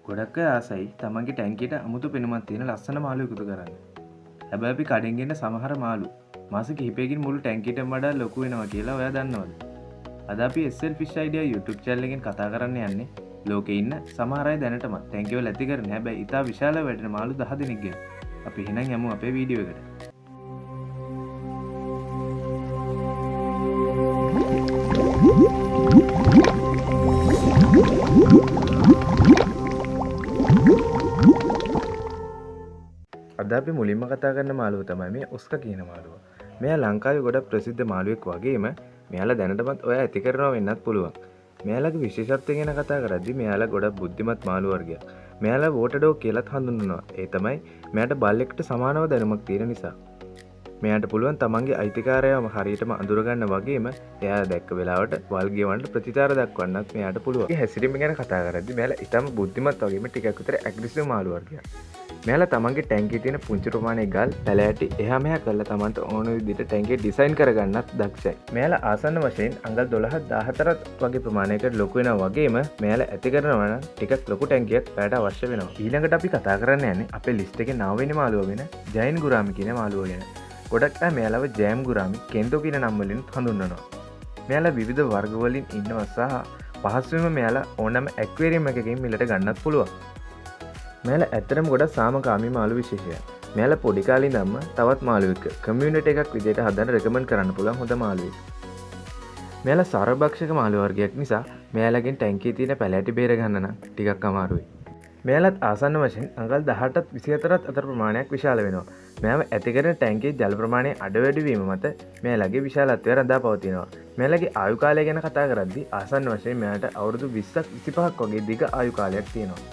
ගොඩක් අය ආසයි තමන්ගේ ටැංකියට අමුතු පෙනුමක් තියෙන ලස්සන මාළු එකතු කරන්න. හැබැයි අපි කඩෙන් ගෙන්න සමහර මාළු මාස කිහිපයකින් මුළු ටැංකියටම වඩා ලොකු වෙනවා කියලා ඔයා දන්නවද? අද අපි SL Fish Idea YouTube channel එකෙන් කතා කරන්න යන්නේ ලෝකේ ඉන්න සමහර අය දැනටමත් ටැංකිවල ඇති කරන හැබැයි ඉතා විශාල වැටෙන මාළු 10 දෙනෙක් ගැන. අපි එහෙනම් යමු අපේ වීඩියෝ එකට. අද අපි මුලින්ම කතා කරන මාළුව තමයි මේ ඔස්කා කියන මාළුව. මෙයා ලංකාවේ ගොඩක් ප්‍රසිද්ධ මාළුවෙක් වගේම මෙයාලා දැනටමත් ඔයා ඇති කරනවා වෙන්නත් පුළුවන්. මෙයාලගේ විශේෂත්වය ගැන කතා කරද්දී මෙයාලා ගොඩක් බුද්ධිමත් මාළු වර්ගයක්. මෙයාලා වෝටර් ඩොග් කියලාත් හඳුන්වනවා. ඒ තමයි මෙයාට බල්ලෙක්ට සමානව දැනුමක් තියෙන නිසා. මෙයාට පුළුවන් තමන්ගේ අයිතිකාරයම හරියටම අඳුරගන්න වගේම එයා දැක්ක වෙලාවට වල්ගියවන්ට ප්‍රතිචාර දක්වන්නත් මෙයාට පුළුවන්. මේ හැසිරීම ගැන කතා කරද්දී මෙයාලා ඊටම බුද්ධිමත් වගේම ටිකක් විතර ඇග්‍රෙසිව් මාළු වර්ගයක්. මෙයාලා තමන්ගේ ටැංකියේ තියෙන පුංචි ප්‍රමාණයේ ගල් පැලෑටි එහා මෙහා කරලා තමන්ට ඕන විදිහට ටැංකිය ඩිසයින් කරගන්නත් දක්ෂයි. මෙයාලා ආසන්න වශයෙන් අඟල් 12 14 වගේ ප්‍රමාණයකට ලොකු වෙනවා වගේම මෙයාලා ඇති කරනවා නම් ටිකක් ලොකු ටැංකියක් පැයට අවශ්‍ය වෙනවා. ඊළඟට අපි කතා කරන්න යන්නේ අපේ ලිස්ට් එකේ 9 වෙනි මාළුව වෙන ජයින් ගුරාමි කියන මාළුව ගැන. ගොඩක් අය මෙයාලව ජෑම් ගුරාමි කෙන්දෝ කියන නම් වලින් හඳුන්වනවා. මෙයාලා විවිධ වර්ග වලින් ඉන්නවා සහ පහසුවෙන්ම මෙයාලා ඕනම ඇක්වේරියම් එකකින් මිලට ගන්නත් පුළුවන්. මෙයාලා ඇත්තටම ගොඩක් සාමකාමී මාළු විශේෂයක්. මෙයාලා පොඩි කාලේ ඉඳන්ම තවත් මාළුවෙක් කමියුනිටි එකක් විදිහට හදන්න රෙකමන්ඩ් කරන්න පුළුවන් හොඳ මාළුවෙක්. මෙයාලා සරභක්ෂක මාළු වර්ගයක් නිසා මෙයාලගෙන් ටැංකියේ තියෙන පැලෑටි බේර ගන්න නම් ටිකක් අමාරුයි. මෙයාලත් ආසන්න වශයෙන් අඟල් 18ත් 24ත් අතර ප්‍රමාණයක් විශාල වෙනවා. මෙයාම ඇති කරන ටැංකියේ ජල ප්‍රමාණය අඩු වැඩි වීම මත මෙයාලගේ විශාලත්වය රඳා පවතිනවා. මෙයාලගේ ආයු කාලය ගැන කතා කරද්දී ආසන්න වශයෙන් මෙයාට අවුරුදු 20ක් 25ක් වගේ දිග ආයු කාලයක් තියෙනවා.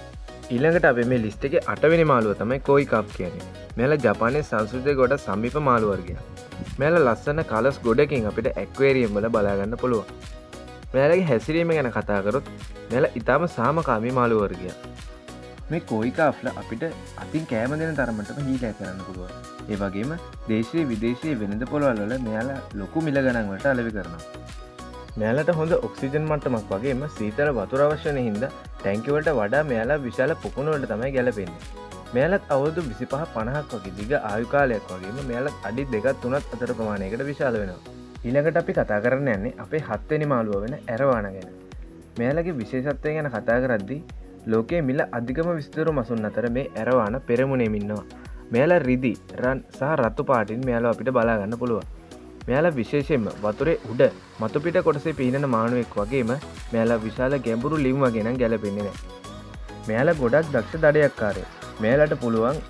ඊළඟට අපි මේ ලිස්ට් එකේ 8 වෙනි මාළුව තමයි කෝයි කප් කියන්නේ. මෙයාලා ජපානයේ සංස්කෘතිය ගොඩ සමීප මාළු වර්ගයක්. මෙයාලා ලස්සන කලර්ස් ගොඩකින් අපිට ඇක්වේරියම් වල බලා ගන්න පුළුවන්. මෙයාලගේ හැසිරීම ගැන කතා කරොත් මෙයාලා ඊටාම සාමකාමී මාළු වර්ගයක්. මේ කෝයි කාෆ්ලා අපිට අතින් කෑම දෙන තරමටම හීලෑ කරන්න පුළුවන්. ඒ වගේම දේශීය විදේශීය වෙළඳ පොළවල් වල මෙයාලා ලොකු මිල ගණන් වලට අලෙවි කරනවා. මෙයාලට හොඳ ඔක්සිජන් මට්ටමක් වගේම සීතල වතුර අවශ්‍ය වෙන හින්දා ටැංකිය වලට වඩා මෙයාලා විශාල පොකුණු වලට තමයි ගැලපෙන්නේ. මෙයාලත් අවුරුදු 25 50ක් වගේ දිග ආයු කාලයක් වගේම මෙයාලත් අඩි 2ක් 3ක් අතර ප්‍රමාණයකට විශාල වෙනවා. ඊළඟට අපි කතා කරන්න යන්නේ අපේ 7 වෙනි මාළුව වෙන ඇරවාන ගැන. මෙයාලගේ විශේෂත්වය ගැන කතා කරද්දී ලෝකයේ මිල අධිකම විස්තර මසුන් අතර මේ ඇරවාන පෙරමුණේම ඉන්නවා. මෙයාලා රිදි, රන් සහ රතු පාටින් මෙයාලා අපිට බලා ගන්න පුළුවන්. මෙයාලා විශේෂයෙන්ම වතුරේ උඩ මතු පිට කොටසේ පීනන මානුවෙක් වගේම මෙයාලා විශාල ගැඹුරු ලිම් වගේ නම් ගැලපෙන්නේ නැහැ. මෙයාලා ගොඩක් දක්ෂ දඩයක්කාරයෝ. මෙයාලට පුළුවන්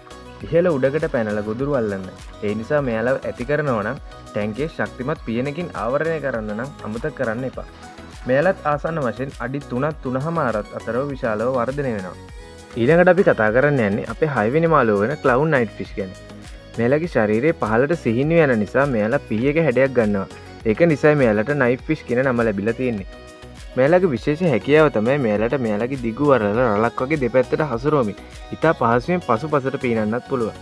ඉහළ උඩකට පැනලා ගොදුරු අල්ලන්න. ඒ නිසා මෙයාලා ඇති කරනවා නම් ටැංකියේ ශක්තිමත් පියනකින් ආවරණය කරන්න නම් අමතක කරන්න එපා. මෙයාලත් ආසන්න වශයෙන් අඩි 3ක් 3.5ක් අතර විශාලව වර්ධනය වෙනවා. ඊළඟට අපි කතා කරන්න යන්නේ අපේ 6 වෙනි මාළුව වෙන ක්ලවුන් නයිට් ෆිෂ් ගැන. මෙයාලගේ ශරීරයේ පහළට සිහිනු යන නිසා මෙයාලා පීයක හැඩයක් ගන්නවා. ඒක නිසා මෙයාලට නයිට් ෆිෂ් කියන නම ලැබිලා තියෙන්නේ. මෙයාලගේ විශේෂ හැකියාව තමයි මෙයාලට මෙයාලගේ දිගු වරල රළක් වගේ දෙපැත්තට හසුරුවමින් ඉතා පහසුවෙන් පසුපසට පීනන්නත් පුළුවන්.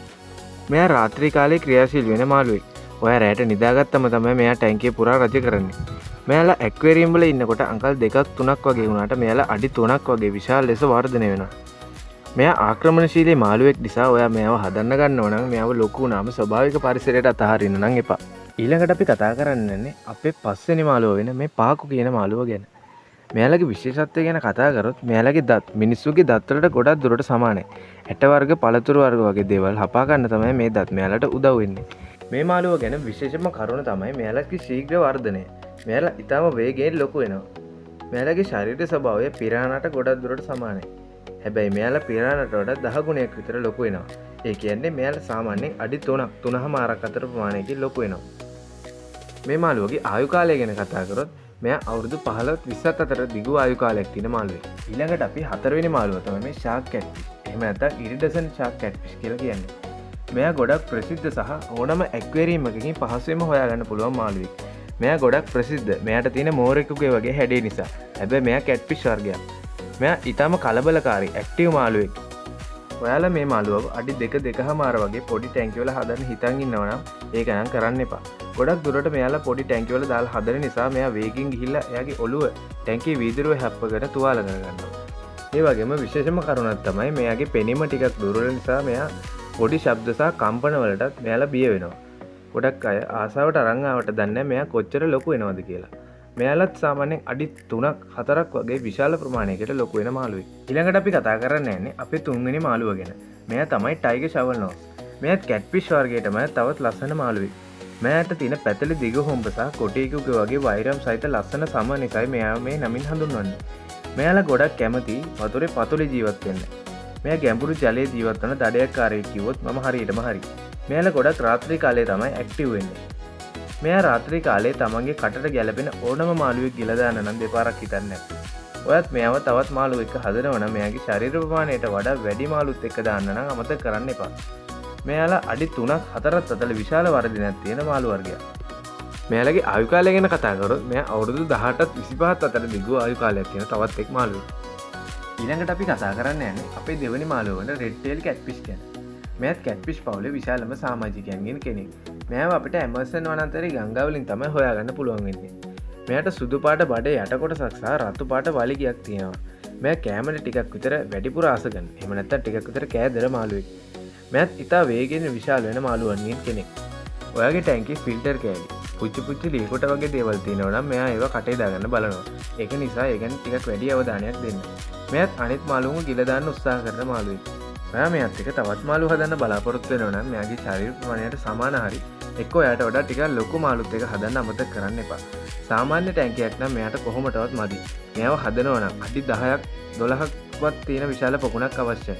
මෙයා රාත්‍රී කාලේ ක්‍රියාශීලී වෙන මාළුවෙක්. ඔයා රැට නිදාගත්තම තමයි මෙයා ටැංකිය පුරා රජ කරන්නේ. මෙයාලා ඇක්වේරියම් වල ඉන්නකොට අඟල් 2ක් 3ක් වගේ වුණාට මෙයාලා අඩි 3ක් වගේ විශාල ලෙස වර්ධනය වෙනවා. මෙයා ආක්‍රමණශීලී මාළුවෙක් නිසා ඔයා මෙයාව හදන්න ගන්නව නම් මෙයාව ලොකු වුණාම ස්වභාවික පරිසරයට අතහරින්න නම් එපා. ඊළඟට අපි කතා කරන්නේ අපේ 5 වෙනි මාළුව වෙන මේ පාකු කියන මාළුව ගැන. මෙයාලගේ විශේෂත්වය ගැන කතා කරොත් මෙයාලගේ දත් මිනිස්සුගේ දත් වලට ගොඩක් දුරට සමානයි. ඇට වර්ග, පළතුරු වර්ග වගේ දේවල් හපා ගන්න තමයි මේ දත් මෙයාලට උදව් වෙන්නේ. මේ මාළුව ගැන විශේෂම කරුණ තමයි මෙයාලගේ ශීඝ්‍ර වර්ධනය. මෙයාලා ඊටම වේගයෙන් ලොකු වෙනවා. මෙයාලගේ ශරීර ස්වභාවය පිරානට ගොඩක් දුරට සමානයි. හැබැයි මෙයාලා පිරානට වඩා 10 ගුණයක් විතර ලොකු වෙනවා. ඒ කියන්නේ මෙයාලා සාමාන්‍යයෙන් අඩි 3ක් 3.5ක් අතර ප්‍රමාණයකින් ලොකු වෙනවා. මේ මාළුවගේ ආයු කාලය ගැන කතා කරොත් මෙයා අවුරුදු 15ත් 20ක් අතර දිගු ආයු කාලයක් තියෙන මාළුවෙක්. ඊළඟට අපි 4 වෙනි මාළුව තමයි මේ ෂාක් කැට්ෆිෂ්. එහෙම නැත්නම් ඉරිඩසන් ෂාක් කැට්ෆිෂ් කියලා කියන්නේ. මෙයා ගොඩක් ප්‍රසිද්ධ සහ ඕනම ඇක්වේරියම් එකකින් පහසුවෙන්ම හොයාගන්න පුළුවන් මාළුවෙක්. මෙයා ගොඩක් ප්‍රසිද්ධ. මෙයාට තියෙන මෝරෙකුගේ වගේ හැඩය නිසා. හැබැයි මෙයා කැට්ෆිෂ් වර්ගයක්. මෙයා ඊටම කලබලකාරී ඇක්ටිව් මාළුවෙක්. ඔයාලා මේ මාළුවව අඩි 2.5 වගේ පොඩි ටැංකිය වල හදන්න හිතන් ඉන්නවා නම් ඒක නම් කරන්න එපා. ගොඩක් දුරට මෙයාලා පොඩි ටැංකිය වල දාලා හදන නිසා මෙයා වේගෙන් ගිහිල්ලා එයාගේ ඔළුව ටැංකිය වීදුරුවේ හැප්පගෙන තුවාල කරගන්නවා. ඒ වගේම විශේෂම කරුණක් තමයි මෙයාගේ පෙනීම ටිකක් දුර්වල නිසා මෙයා පොඩි ශබ්ද සහ කම්පන වලටත් මෙයාලා බිය වෙනවා. ගොඩක් අය ආසාවට අරන් ආවට දන්නේ නැහැ මෙයා කොච්චර ලොකු වෙනවද කියලා. මෙයාලත් සාමාන්‍යයෙන් අඩි 3ක් 4ක් වගේ විශාල ප්‍රමාණයකට ලොකු වෙන මාළුවෙක්. ඊළඟට අපි කතා කරන්නේ නැහැ අපේ තුන්වෙනි මාළුවා ගැන. මෙයා තමයි ටයිගර් ෂවල් නෝස්. මෙයාත් කැට්ෆිෂ් වර්ගයටම තවත් ලස්සන මාළුවෙක්. මෙයාට තියෙන පැතලි දිග හොම්බ සහ කොටියකුගේ වගේ වෛරම් සහිත ලස්සන සම නිසායි මෙයා මේ නමින් හඳුන්වන්නේ. මෙයාලා ගොඩක් කැමති වතුරේ පතුලේ ජීවත් වෙන්න. මෙයා ගැඹුරු ජලයේ ජීවත් වන දඩයක්කාරයෙක් කිව්වොත් මම හරියටම හරි. මෙයාලා ගොඩක් රාත්‍රී කාලේ තමයි ඇක්ටිව් වෙන්නේ. මෙයා රාත්‍රී කාලේ තමන්ගේ කටට ගැලපෙන ඕනම මාළුවෙක් ගිල දාන්න නම් දෙපාරක් හිතන්නේ නැහැ. ඔයත් මෙයාව තවත් මාළුවෙක් හදනවා නම් මෙයාගේ ශරීර ප්‍රමාණයට වඩා වැඩි මාළුත් එක්ක දාන්න නම් අමතක කරන්න එපා. මෙයාලා අඩි 3ක් 4ක් අතර විශාල වර්ධනයක් තියෙන මාළු වර්ගයක්. මෙයාලගේ ආයු කාලය ගැන කතා කරොත් මෙයා අවුරුදු 18ත් 25ත් අතර දිගු ආයු කාලයක් තියෙන තවත් එක් මාළුවෙක්. ඊළඟට අපි කතා කරන්න යන්නේ අපේ දෙවෙනි මාළුව වන රෙඩ් ටේල් කැට්ෆිෂ් ගැන. මෙයාත් කැට්ෆිෂ් පවුලේ විශාලම සමාජිකයන්ගෙන් කෙනෙක්. මෙයාව අපිට ඇමර්සන් වනාන්තරේ ගංගා වලින් තමයි හොයාගන්න පුළුවන් වෙන්නේ. මෙයාට සුදු පාට බඩේ යට කොටසක් සහ රතු පාට වලිගයක් තියෙනවා. මෙයා කැමරේ ටිකක් විතර වැඩිපුර ආස ගන්න. එහෙම නැත්නම් ටිකක් විතර කෑදර මාළුවෙක්. මෙයාත් ඉතා වේගෙන් විශාල වෙන මාළුවන්ගෙන් කෙනෙක්. ඔයාගේ ටැංකිය ෆිල්ටර් කෑලි. පුච්චි ලී කොට වගේ දේවල් තියෙනවා නම් මෙයා ඒවා කටේ දාගන්න බලනවා. ඒක නිසා ඒ ගැන ටිකක් වැඩි අවධානයක් දෙන්න. මෙයාත් අනිත් මාළුවන්ව ගිල දාන්න උත්සාහ කරන මාළුවෙක්. ඔයා මෙයාත් එක්ක තවත් මාළු හදන්න බලාපොරොත්තු වෙනවා නම් මෙයාගේ ශරීර ප්‍රමාණයට සමාන හරි එක්ක ඔයාට වඩා ටිකක් ලොකු මාළුත් එක හදන්න අමතක කරන්න එපා. සාමාන්‍ය ටැංකියක් නම් මෙයාට කොහොමටවත් මදි. මෙයාව හදනවා නම් අඩි 10ක් 12ක්වත් තියෙන විශාල පොකුණක් අවශ්‍යයි.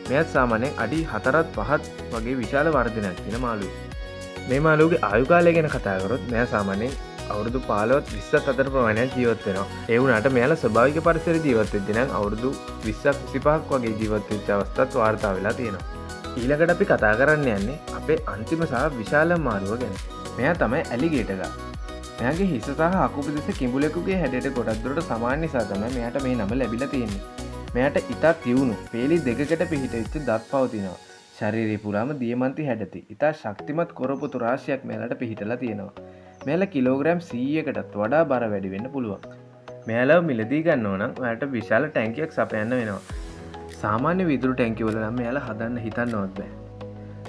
මෙයාත් සාමාන්‍යයෙන් අඩි 4ත් 5ත් වගේ විශාල වර්ධනයක් තියෙන මාළුවෙක්. මේ මාළුවගේ ආයු කාලය ගැන කතා කරොත් මෙයා සාමාන්‍යයෙන් අවුරුදු 15ත් 20ත් අතර ප්‍රමාණයක් ජීවත් වෙනවා. ඒ වුණාට මෙයාලා ස්වභාවික පරිසරයේ ජීවත් වෙද්දී නම් අවුරුදු 20ක් 25ක් වගේ ජීවත් වෙච්ච අවස්ථාත් වාර්තා වෙලා තියෙනවා. ඊළඟට අපි කතා කරන්න යන්නේ අපේ අන්තිම සහ විශාලම මාළුව ගැන. මෙයා තමයි ඇලිගේටර් ගා. මෙයාගේ හිස සහ අකුපු දෙස කිඹුලෙකුගේ හැඩයට ගොඩක් දුරට සමාන නිසා තමයි මෙයාට මේ නම ලැබිලා තියෙන්නේ. මෙයාට ඉතා තියුණු පේලි දෙකකට පිහිටෙච්ච දත් පවතිනවා. ශරීරය පුරාම දියමන්ති හැඩති. ඉතා ශක්තිමත් කොරපොතු රාශියක් මෙයාලට පිහිටලා තියෙනවා. මෙයාලා කිලෝග්‍රෑම් 100කටත් වඩා බර වැඩි වෙන්න පුළුවන්. මෙයාලව මිලදී ගන්නවා නම් ඔයාලට විශාල ටැංකියක් සපයන්න වෙනවා. සාමාන්‍ය විදුරු ටැංකිය වල නම් මෙයාලා හදන්න හිතන්නවත් බෑ.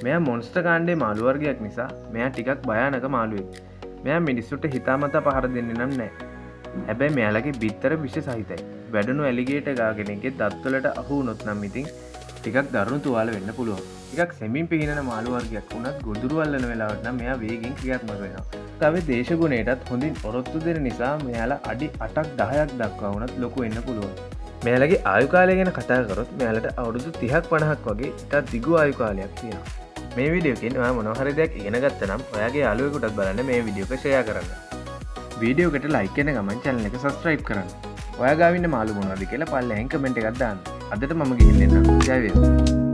මෙයා මොන්ස්ටර් කාණ්ඩේ මාළු වර්ගයක් නිසා මෙයා ටිකක් භයානක මාළුවෙක්. මෙයා මිනිස්සුන්ට හිතාමතා පහර දෙන්නේ නම් නෑ. හැබැයි මෙයාලගේ බිත්තර විෂ සහිතයි. වැඩුණු ඇලිගේටර් ගා කෙනෙක්ගේ දත්වලට අහු වුණොත් නම් ඉතින් ටිකක් දරුණු තුවාල වෙන්න පුළුවන්. ටිකක් සෙමින් පිහිනන මාළු වර්ගයක් වුණත් ගොදුරු අල්ලන වෙලාවට නම් මෙයා වේගෙන් ක්‍රියාත්මක වෙනවා. තව දේශගුණයටත් හොඳින් ඔරොත්තු දෙන නිසා මෙයාලා අඩි 8ක් 10ක් දක්වා වුණත් ලොකු වෙන්න පුළුවන්. මෙයාලගේ ආයු කාලය ගැන කතා කරොත් මෙයාලට අවුරුදු 30ක් 50ක් වගේ ඉතා දිගු ආයු කාලයක් තියෙනවා. මේ වීඩියෝ එකෙන් ඔයා මොනවා හරි දෙයක් ඉගෙන ගත්තා නම් ඔයාගේ යාළුවෙකුටත් බලන්න මේ වීඩියෝ එක ෂෙයා කරන්න. වීඩියෝ එකට ලයික් කරන ගමන් channel එක subscribe කරන්න. ඔයා ගාව ඉන්න මාළු මොනවද කියලා පල්ලෙහෙන් කමෙන්ට් එකක් දාන්න. අදට මම ගිහින් එන්නම්. ජය වේවා.